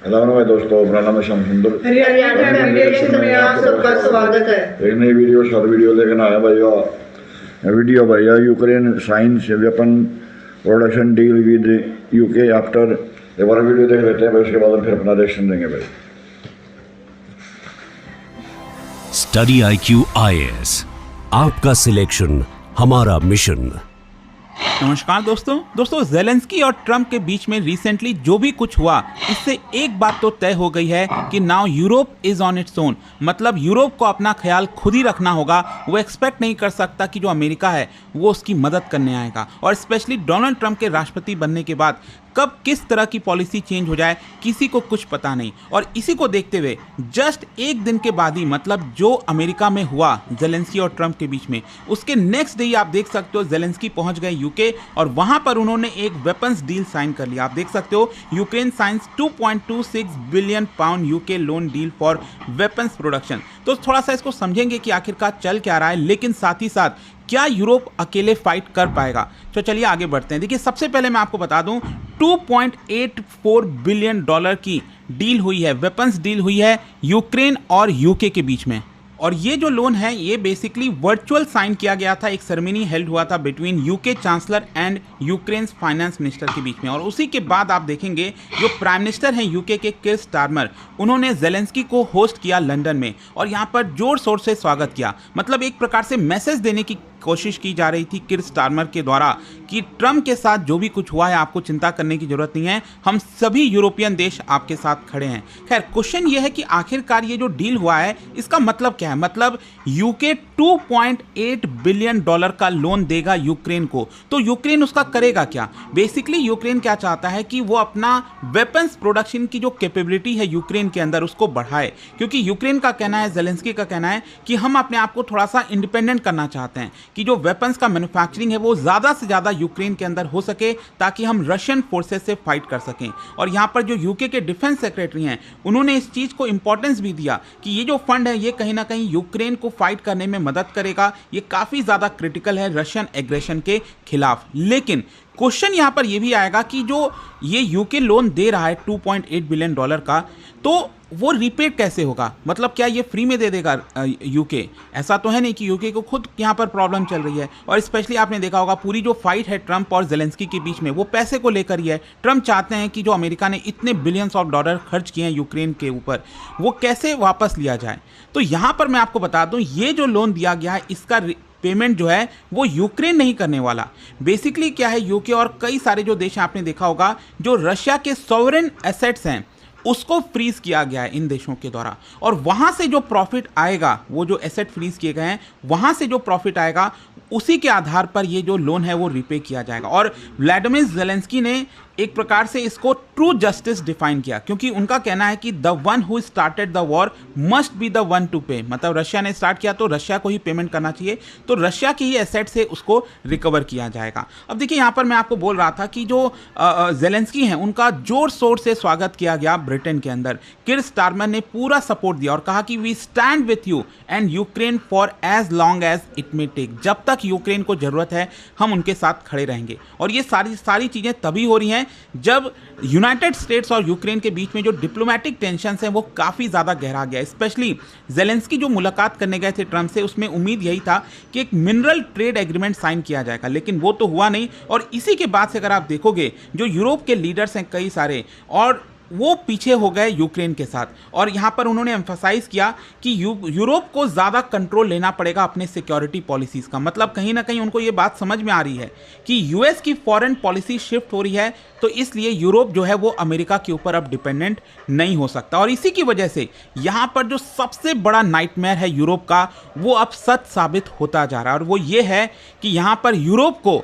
Hello भाई दोस्तों, मेरा नाम है श्याम सुंदर। हरियाणा फैमिली में आप सबका स्वागत है। एक नई वीडियो शॉर्ट वीडियो लेकर आया भैया Ukraine science weapon production deal with UK after. एक बार वीडियो देख लेते हैं भाई, उसके बाद फिर अपना रिएक्शन देंगे भाई। स्टडी IQ IAS, आपका सिलेक्शन हमारा मिशन। नमस्कार दोस्तों ज़ेलेंस्की और ट्रंप के बीच में रिसेंटली जो भी कुछ हुआ, इससे एक बात तो तय हो गई है कि now Europe is on its own. मतलब यूरोप को अपना ख्याल खुद ही रखना होगा। वो एक्सपेक्ट नहीं कर सकता कि जो अमेरिका है वो उसकी मदद करने आएगा। और स्पेशली डोनाल्ड ट्रंप के राष्ट्रपति बनने के बाद कब किस तरह की पॉलिसी चेंज हो जाए किसी को कुछ पता नहीं। और इसी को देखते हुए जस्ट एक दिन के बाद ही, मतलब जो अमेरिका में हुआ ज़ेलेंस्की और ट्रंप के बीच में, उसके नेक्स्ट डे आप देख सकते हो ज़ेलेंस्की पहुंच गए यूके और वहां पर उन्होंने एक वेपन्स डील साइन कर लिया। आप देख सकते हो Ukraine science 2.26 billion pound UK loan deal for weapons production. तो थोड़ा सा इसको समझेंगे कि आखिरकार चल क्या रहा है, लेकिन साथ ही साथ क्या यूरोप अकेले फाइट कर पाएगा। तो चलिए आगे बढ़ते हैं। देखिए, सबसे पहले मैं आपको बता दूं, $2.84 बिलियन की डील हुई है, वेपन्स डील हुई है यूक्रेन और यूके के बीच में। और ये जो लोन है ये बेसिकली वर्चुअल साइन किया गया था। एक सेरेमनी हेल्ड हुआ था between UK chancellor and Ukraine finance minister के बीच में। और उसी के बाद आप देखेंगे जो प्राइम मिनिस्टर हैं यूके के किर स्टारमर, उन्होंने ज़ेलेंस्की को होस्ट किया लंदन में और यहाँ पर जोर शोर से स्वागत किया। मतलब एक प्रकार से मैसेज देने की कोशिश की जा रही थी किर स्टारमर के द्वारा कि ट्रंप के साथ जो भी कुछ हुआ है आपको चिंता करने की जरूरत नहीं है, हम सभी यूरोपियन देश आपके साथ खड़े हैं। खैर, क्वेश्चन ये है कि आखिरकार ये जो डील हुआ है इसका मतलब क्या है। मतलब यूके $2.8 बिलियन का लोन देगा यूक्रेन को, तो यूक्रेन उसका करेगा क्या। बेसिकली यूक्रेन क्या चाहता है कि वो अपना वेपन्स प्रोडक्शन की जो कैपेबिलिटी है यूक्रेन के अंदर उसको बढ़ाए, क्योंकि यूक्रेन का कहना है, ज़ेलेंस्की का कहना है कि हम अपने आप को थोड़ा सा इंडिपेंडेंट करना चाहते हैं कि जो वेपन्स का मैन्युफैक्चरिंग है वो ज़्यादा से ज़्यादा यूक्रेन के अंदर हो सके ताकि हम रशियन फोर्सेस से फाइट कर सकें। और यहाँ पर जो यूके के डिफेंस सेक्रेटरी हैं उन्होंने इस चीज़ को इंपॉर्टेंस भी दिया कि ये जो फंड है ये कहीं ना कहीं यूक्रेन को फाइट करने में मदद करेगा। ये काफ़ी ज़्यादा क्रिटिकल है रशियन एग्रेशन के खिलाफ। लेकिन क्वेश्चन यहाँ पर यह भी आएगा कि जो ये यूके लोन दे रहा है $2.8 बिलियन का, तो वो रीपेड कैसे होगा। मतलब क्या ये फ्री में दे देगा यूके? ऐसा तो है नहीं कि यूके को खुद यहाँ पर प्रॉब्लम चल रही है। और स्पेशली आपने देखा होगा पूरी जो फाइट है ट्रंप और ज़ेलेंस्की के बीच में वो पैसे को लेकर ही है। ट्रंप चाहते हैं कि जो अमेरिका ने इतने बिलियंस ऑफ डॉलर खर्च किए हैं यूक्रेन के ऊपर वो कैसे वापस लिया जाए। तो यहाँ पर मैं आपको बता दूँ, ये जो लोन दिया गया है इसका पेमेंट जो है वो यूक्रेन नहीं करने वाला। बेसिकली क्या है, यूके और कई सारे जो देश आपने देखा होगा जो रशिया के सॉवरेन एसेट्स हैं उसको फ्रीज किया गया है इन देशों के द्वारा। और वहां से जो प्रॉफिट आएगा, वो जो एसेट फ्रीज किए गए हैं वहां से जो प्रॉफिट आएगा उसी के आधार पर ये जो लोन है वो रिपे किया जाएगा। और व्लादिमीर ज़ेलेंस्की ने एक प्रकार से इसको ट्रू जस्टिस डिफाइन किया, क्योंकि उनका कहना है कि the one who started the war must be the one two पे। मतलब रशिया ने स्टार्ट किया तो रशिया को ही पेमेंट करना चाहिए, तो रशिया की ही एसेट से उसको रिकवर किया जाएगा। अब देखिए, यहाँ पर मैं आपको बोल रहा था कि जो ज़ेलेंस्की हैं उनका जोर शोर से स्वागत किया गया ब्रिटेन के अंदर। किर स्टारमर ने पूरा सपोर्ट दिया और कहा कि we stand with you and Ukraine for as long as it may take. जब तक यूक्रेन को जरूरत है हम उनके साथ खड़े रहेंगे। और ये सारी चीज़ें तभी हो रही हैं जब यूनाइटेड स्टेट्स और यूक्रेन के बीच में जो डिप्लोमेटिक टेंशन्स हैं वो काफ़ी ज़्यादा गहरा गया। स्पेशली ज़ेलेंस्की जो मुलाकात करने गए थे ट्रंप से, उसमें उम्मीद यही था कि एक मिनरल ट्रेड एग्रीमेंट साइन किया जाएगा, लेकिन वो तो हुआ नहीं। और इसी के बाद से अगर आप देखोगे जो यूरोप के लीडर्स हैं कई सारे, और वो पीछे हो गए यूक्रेन के साथ। और यहाँ पर उन्होंने एम्फसाइज किया कि यूरोप को ज़्यादा कंट्रोल लेना पड़ेगा अपने सिक्योरिटी पॉलिसीज़ का। मतलब कहीं ना कहीं उनको ये बात समझ में आ रही है कि यूएस की फॉरेन पॉलिसी शिफ्ट हो रही है, तो इसलिए यूरोप जो है वो अमेरिका के ऊपर अब डिपेंडेंट नहीं हो सकता। और इसी की वजह से यहाँ पर जो सबसे बड़ा नाइटमेयर है यूरोप का वो अब सच साबित होता जा रहा है। और वो ये है कि यहाँ पर यूरोप को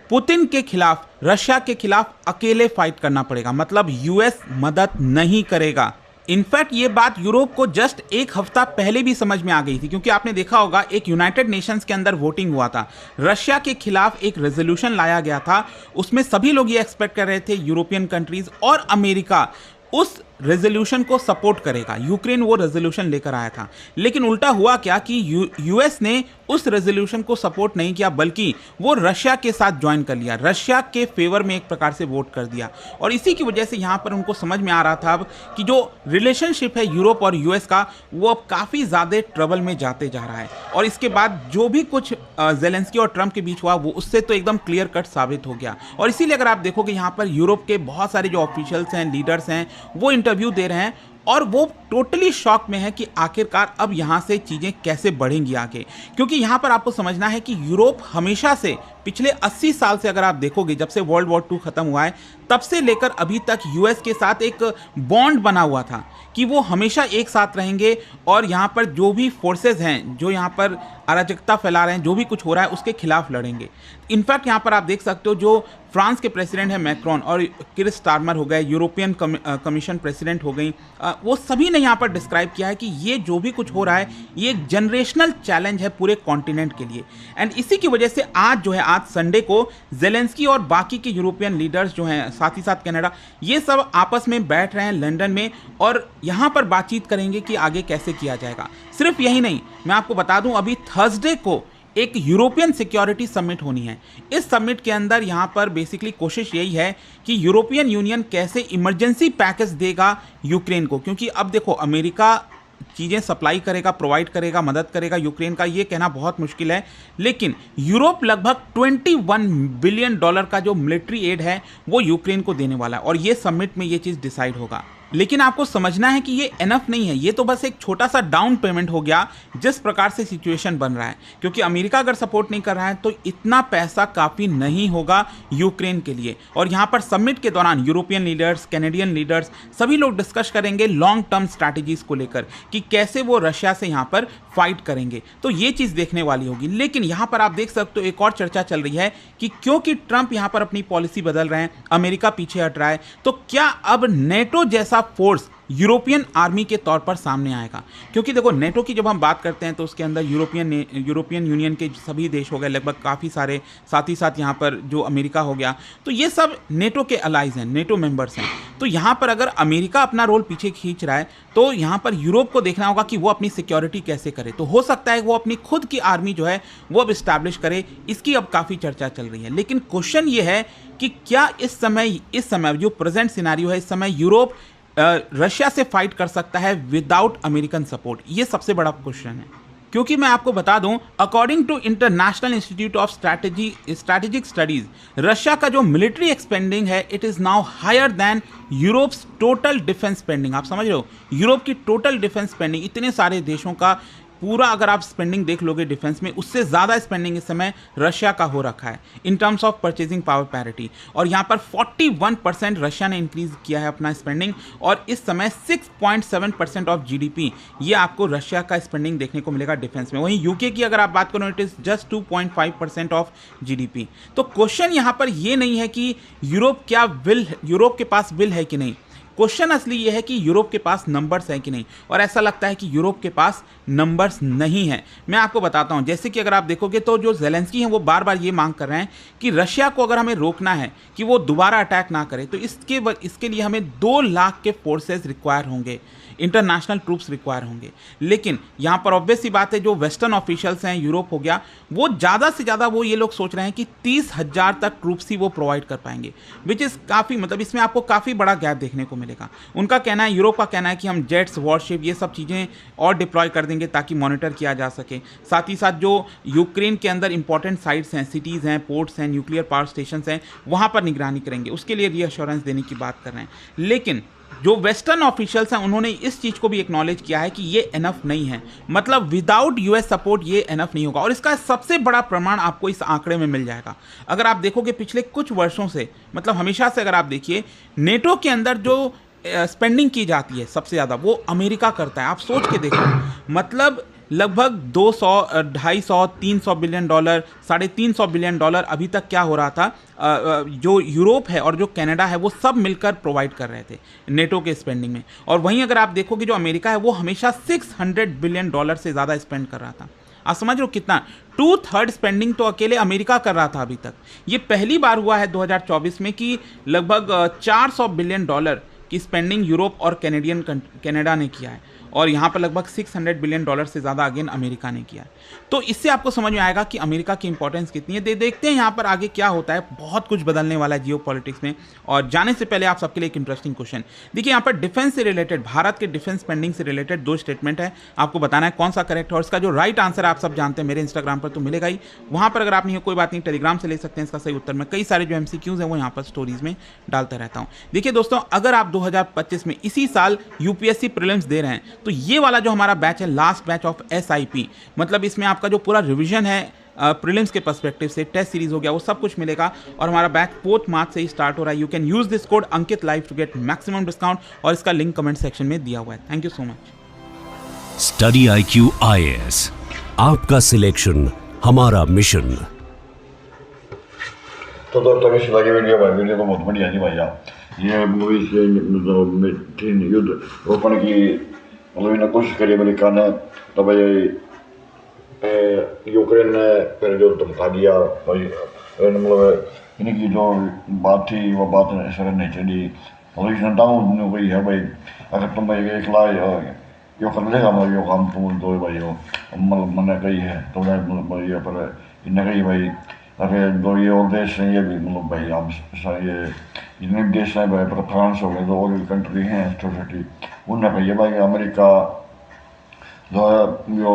पुतिन के खिलाफ, रशिया के खिलाफ अकेले फाइट करना पड़ेगा। मतलब यूएस मदद नहीं करेगा। इनफैक्ट ये बात यूरोप को जस्ट एक हफ्ता पहले भी समझ में आ गई थी, क्योंकि आपने देखा होगा एक यूनाइटेड नेशंस के अंदर वोटिंग हुआ था, रशिया के खिलाफ एक रेजोल्यूशन लाया गया था। उसमें सभी लोग ये एक्सपेक्ट कर रहे थे, यूरोपियन कंट्रीज और अमेरिका, उस रेजोल्यूशन को सपोर्ट करेगा। यूक्रेन वो रेजोल्यूशन लेकर आया था, लेकिन उल्टा हुआ क्या कि यूएस ने उस रेजोल्यूशन को सपोर्ट नहीं किया, बल्कि वो रशिया के साथ ज्वाइन कर लिया, रशिया के फेवर में एक प्रकार से वोट कर दिया। और इसी की वजह से यहाँ पर उनको समझ में आ रहा था अब कि जो रिलेशनशिप है यूरोप और यूएस का, वो अब काफ़ी ज़्यादा ट्रबल में जाते जा रहा है। और इसके बाद जो भी कुछ ज़ेलेंस्की और ट्रंप के बीच हुआ, वो उससे तो एकदम क्लियर कट साबित हो गया। और इसीलिए अगर आप देखोगे यहाँ पर यूरोप के बहुत सारे जो ऑफिशियल्स हैं, लीडर्स हैं, वो इंटरव्यू दे रहे हैं और वो टोटली शॉक में है कि आखिरकार अब यहाँ से चीज़ें कैसे बढ़ेंगी आगे। क्योंकि यहाँ पर आपको समझना है कि यूरोप हमेशा से पिछले 80 साल से अगर आप देखोगे, जब से वर्ल्ड वॉर 2 खत्म हुआ है, तब से लेकर अभी तक यूएस के साथ एक बॉन्ड बना हुआ था कि वो हमेशा एक साथ रहेंगे और यहाँ पर जो भी फोर्सेस हैं, जो यहाँ पर अराजकता फैला रहे हैं, जो भी कुछ हो रहा है, उसके खिलाफ लड़ेंगे। इनफैक्ट यहाँ पर आप देख सकते हो, जो फ्रांस के प्रेसिडेंट है मैक्रोन और किर स्टारमर हो गए, यूरोपियन कमीशन प्रेसिडेंट हो गई, वो सभी ने यहाँ पर डिस्क्राइब किया है कि ये जो भी कुछ हो रहा है, ये एक जनरेशनल चैलेंज है पूरे कॉन्टिनेंट के लिए। एंड इसी की वजह से आज जो है, आज संडे को ज़ेलेंस्की और बाकी के यूरोपियन लीडर्स जो हैं, साथ ही साथ कनाडा, ये सब आपस में बैठ रहे हैं लंदन में और यहाँ पर बातचीत करेंगे कि आगे कैसे किया जाएगा। सिर्फ यही नहीं, मैं आपको बता दूं, अभी थर्सडे को एक यूरोपियन सिक्योरिटी समिट होनी है। इस समिट के अंदर यहाँ पर बेसिकली कोशिश यही है कि यूरोपियन यूनियन कैसे इमरजेंसी पैकेज देगा यूक्रेन को, क्योंकि अब देखो, अमेरिका चीज़ें सप्लाई करेगा, प्रोवाइड करेगा, मदद करेगा यूक्रेन का, ये कहना बहुत मुश्किल है, लेकिन यूरोप लगभग $21 बिलियन का जो मिलिट्री एड है वो यूक्रेन को देने वाला है और ये समिट में ये चीज़ डिसाइड होगा। लेकिन आपको समझना है कि ये एनफ नहीं है, ये तो बस एक छोटा सा डाउन पेमेंट हो गया जिस प्रकार से सिचुएशन बन रहा है, क्योंकि अमेरिका अगर सपोर्ट नहीं कर रहा है तो इतना पैसा काफ़ी नहीं होगा यूक्रेन के लिए। और यहाँ पर समिट के दौरान यूरोपियन लीडर्स, कैनेडियन लीडर्स, सभी लोग डिस्कस करेंगे लॉन्ग टर्म स्ट्रैटेजीज को लेकर कि कैसे वो रशिया से यहाँ पर फाइट करेंगे, तो ये चीज़ देखने वाली होगी। लेकिन यहाँ पर आप देख सकते हो, एक और चर्चा चल रही है कि क्योंकि ट्रंप यहाँ पर अपनी पॉलिसी बदल रहे हैं, अमेरिका पीछे हट रहा है, तो क्या अब नेटो जैसा फोर्स यूरोपियन आर्मी के तौर पर सामने आएगा? क्योंकि देखो, नेटो की जब हम बात करते हैं तो उसके अंदर यूरोपियन यूनियन के सभी देश हो गए लगभग, काफ़ी सारे, साथ ही साथ यहाँ पर जो अमेरिका हो गया, तो ये सब नेटो के अलाइज हैं, नेटो मेंबर्स हैं। तो यहाँ पर अगर अमेरिका अपना रोल पीछे खींच रहा है तो यहाँ पर यूरोप को देखना होगा कि वो अपनी सिक्योरिटी कैसे करे। तो हो सकता है वो अपनी खुद की आर्मी जो है वो अब इस्टेब्लिश करे, इसकी अब काफ़ी चर्चा चल रही है। लेकिन क्वेश्चन ये है कि क्या इस समय जो प्रेजेंट सिनारियो है, इस समय यूरोप रशिया से फाइट कर सकता है विदाउट अमेरिकन सपोर्ट? ये सबसे बड़ा क्वेश्चन है, क्योंकि मैं आपको बता दूं, according to International Institute of Strategic Studies, Russia का जो मिलिट्री एक्सपेंडिंग है, it is now higher than Europe's total defence spending. आप समझ रहे हो, यूरोप की टोटल डिफेंस स्पेंडिंग, इतने सारे देशों का पूरा अगर आप स्पेंडिंग देख लोगे डिफेंस में, उससे ज़्यादा स्पेंडिंग इस समय रशिया का हो रखा है in terms of purchasing power parity. और यहाँ पर 41% रशिया ने इंक्रीज किया है अपना स्पेंडिंग, और इस समय 6.7% ऑफ जीडीपी ये आपको रशिया का स्पेंडिंग देखने को मिलेगा डिफेंस में। वहीं यूके की अगर आप बात करो, it is just 2.5% of GDP. तो क्वेश्चन यहाँ पर ये नहीं है कि यूरोप के पास विल है कि नहीं, क्वेश्चन असली ये है कि यूरोप के पास नंबर्स हैं कि नहीं। और ऐसा लगता है कि यूरोप के पास नंबर्स नहीं है। मैं आपको बताता हूं, जैसे कि अगर आप देखोगे तो जो ज़ेलेंस्की हैं वो बार बार ये मांग कर रहे हैं कि रशिया को अगर हमें रोकना है कि वो दोबारा अटैक ना करे, तो इसके लिए हमें 2 लाख के फोर्सेस रिक्वायर होंगे, इंटरनेशनल ट्रूप्स रिक्वायर होंगे। लेकिन यहाँ पर ऑब्वियस सी बात है, जो वेस्टर्न ऑफिशियल्स हैं, यूरोप हो गया, वो ज़्यादा से ज़्यादा वो ये लोग सोच रहे हैं कि 30,000 तक ट्रूप्स ही वो प्रोवाइड कर पाएंगे, विच इज़ काफ़ी, मतलब इसमें आपको काफ़ी बड़ा गैप देखने को मिलेगा। उनका कहना है, यूरोप का कहना है कि हम जेट्स, वॉरशिप, ये सब चीज़ें और डिप्लॉय कर देंगे ताकि मॉनिटर किया जा सके। साथ ही साथ जो यूक्रेन के अंदर इंपॉर्टेंट साइट्स हैं, सिटीज़ हैं, पोर्ट्स हैं, न्यूक्लियर पावर स्टेशन हैं, वहाँ पर निगरानी करेंगे, उसके लिए रीअश्योरेंस देने की बात कर रहे हैं। लेकिन जो वेस्टर्न ऑफिशियल्स हैं उन्होंने इस चीज़ को भी एक्नॉलेज किया है कि ये एनफ नहीं है, मतलब विदाउट यूएस सपोर्ट ये एनफ नहीं होगा। और इसका सबसे बड़ा प्रमाण आपको इस आंकड़े में मिल जाएगा। अगर आप देखोगे पिछले कुछ वर्षों से, मतलब हमेशा से अगर आप देखिए, नेटो के अंदर जो स्पेंडिंग की जाती है सबसे ज़्यादा वो अमेरिका करता है। आप सोच के देखो, मतलब लगभग 200, 250, 300 बिलियन डॉलर, $350 बिलियन अभी तक क्या हो रहा था, जो यूरोप है और जो कनाडा है वो सब मिलकर प्रोवाइड कर रहे थे नेटो के स्पेंडिंग में। और वहीं अगर आप देखोगे जो अमेरिका है वो हमेशा $600 बिलियन से ज़्यादा स्पेंड कर रहा था। आप समझ रहे हो कितना, 2/3 स्पेंडिंग तो अकेले अमेरिका कर रहा था अभी तक। ये पहली बार हुआ है 2024 में कि लगभग $400 बिलियन कि स्पेंडिंग यूरोप और कनाडा ने किया है, और यहाँ पर लगभग $600 बिलियन से ज़्यादा अगेन अमेरिका ने किया है। तो इससे आपको समझ में आएगा कि अमेरिका की इंपॉर्टेंस कितनी है। देखते हैं यहाँ पर आगे क्या होता है। बहुत कुछ बदलने वाला है जियो पॉलिटिक्स में। और जाने से पहले आप सबके लिए एक इंटरेस्टिंग क्वेश्चन देखिए, यहाँ पर डिफेंस से रिलेटेड, भारत के डिफेंस स्पेंडिंग से रिलेटेड 2 स्टेटमेंट है। आपको बताना है कौन सा करेक्ट है, और इसका जो राइट आंसर आप सब जानते हैं मेरे इंस्टाग्राम पर तो मिलेगा ही। वहाँ पर अगर आप नहीं हो कोई बात नहीं, टेलीग्राम से ले सकते हैं इसका सही उत्तर। मैं कई सारे जो MCQs हैं वो यहाँ पर स्टोरीज में डालता रहता हूँ। देखिए दोस्तों, अगर आप 2025 में इसी साल UPSC प्रीलिम्स दे रहे हैं तो ये वाला जो हमारा बैच है, लास्ट बैच ऑफ SIP, मतलब इसमें आपका जो पूरा रिवीजन है प्रीलिम्स के पर्सपेक्टिव से, टेस्ट सीरीज हो गया, वो सब कुछ मिलेगा। और हमारा बैच 4 मार्च से ही स्टार्ट हो रहा है। You can use this code Ankit live to get maximum discount, और इसका लिंक कमेंट सेक्शन में दिया हुआ है। Thank you so much. Study IQ IAS, आपका सिलेक्शन हमारा मिशन। तो दोस्तों कैसी लगी वीडियो भाई? वीडियो तो बहुत बढ़िया थी भैया। ये मूवी से युद्ध रोकने की मतलब इन्हें कोशिश करी अमेरिका ने, तो भाई यूक्रेन ने फिर जो धमका दिया भाई, मतलब इनकी जो बात थी वो बात असर नहीं चली। मतलब इसने डाउन गई है भाई, अगर तुम भाई अकेला यो कर लेगा मतलब यो काम तुम दो भाई हो, मतलब मैंने कही है तो मतलब ये पर इन्हें कही भाई, अगर जो ये और देश हैं ये भी मतलब भाई हम ये जितने भी देश हैं भाई, पर फ्रांस हो गए, जो और भी कंट्री हैं छोटी छोटी, उन्हें कही भाई अमेरिका जो है यो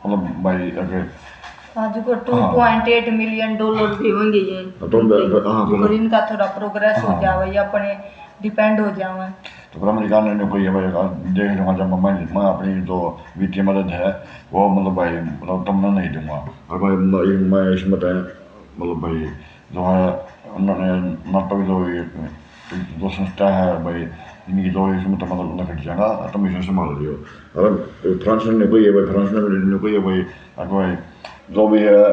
मतलब भाई अगर आज को $2.8 मिलियन भी होंगे ये, यूक्रेन का थोड़ा प्रोग्रेस हो जावे या अपने डिपेंड हो जावे। तो फिर अमेरिका ने कोई है भाई देख लूँगा, जब मैं अपनी जो वित्तीय मदद है वो मतलब भाई मतलब तुमने नहीं दूंगा। और भाई मैं इसमें मतलब भाई जो है उन्होंने नाटो की जो संस्था है भाई, इनकी जो इसमें तो मतलब उन्हें कट जाएगा, तुम इसे संभाल लियो। और फ्रांस ने कोई है भाई, फ्रांस ने कोई है भाई, अगर भाई जो भी है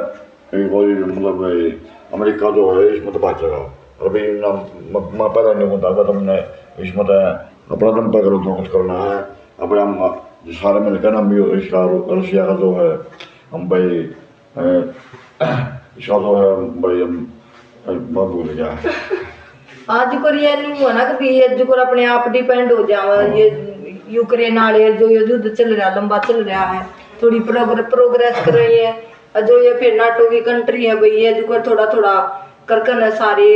कोई मतलब भाई अमेरिका जो है इसमें तो बात लगा। और भाई मैं पहले नहीं होता तुमने इसमें अपना दम पर करो, जो कुछ करना है अब हम सारे मिलकर हम भी इसका रशिया का जो है हम भाई इसका जो है भाई हम बहुत भूल गया। आज को ये नहीं हुआ ना कि ये जो अपने आप डिपेंड हो जावा। ये यूक्रेन वाले जो ये युद्ध चल रहा लंबा चल रहा है, थोड़ी प्रोग्रेस कर रही है, जो ये फिर नाटो की कंट्री है भाई, ये जो थोड़ा थोड़ा करके सारे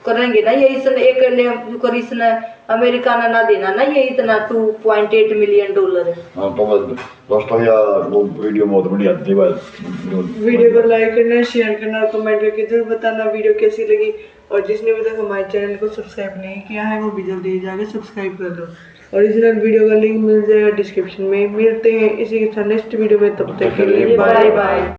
करेंगे ना, ये इसने एक ने कर इसने अमेरिका ने ना देना ना ये इतना $2.8 मिलियन है। हाँ तो दोस्तों यार वो वीडियो बहुत बढ़िया थी भाई। वीडियो को लाइक करना, शेयर करना और कमेंट करके जरूर बताना वीडियो कैसी लगी। और जिसने अभी तक हमारे चैनल को सब्सक्राइब नहीं किया है वो भी जल्दी जाके सब्सक्राइब कर दो। ओरिजिनल वीडियो का लिंक मिल जाएगा डिस्क्रिप्शन में। मिलते हैं इसी के साथ नेक्स्ट वीडियो में, तब तक के लिए बाय बाय।